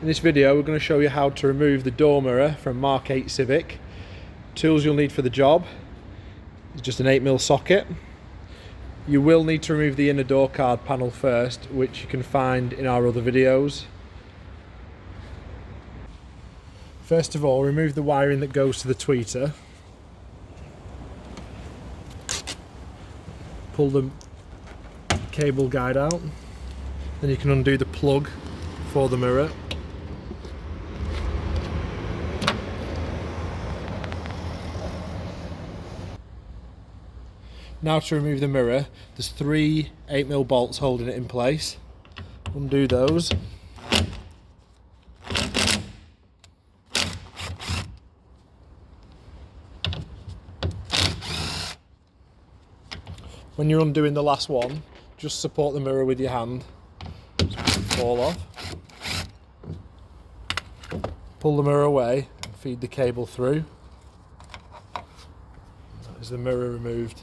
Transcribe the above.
In this video we're going to show you how to remove the door mirror from MK8 Civic. Tools you'll need for the job is just an 8mm socket. You will need to remove the inner door card panel first, which you can find in our other videos. First of all, remove the wiring that goes to the tweeter. Pull the cable guide out. Then you can undo the plug for the mirror. Now to remove the mirror, there's 3 8mm bolts holding it in place. Undo those. When you're undoing the last one, just support the mirror with your hand so it doesn't fall off. Pull the mirror away and feed the cable through. That is the mirror removed.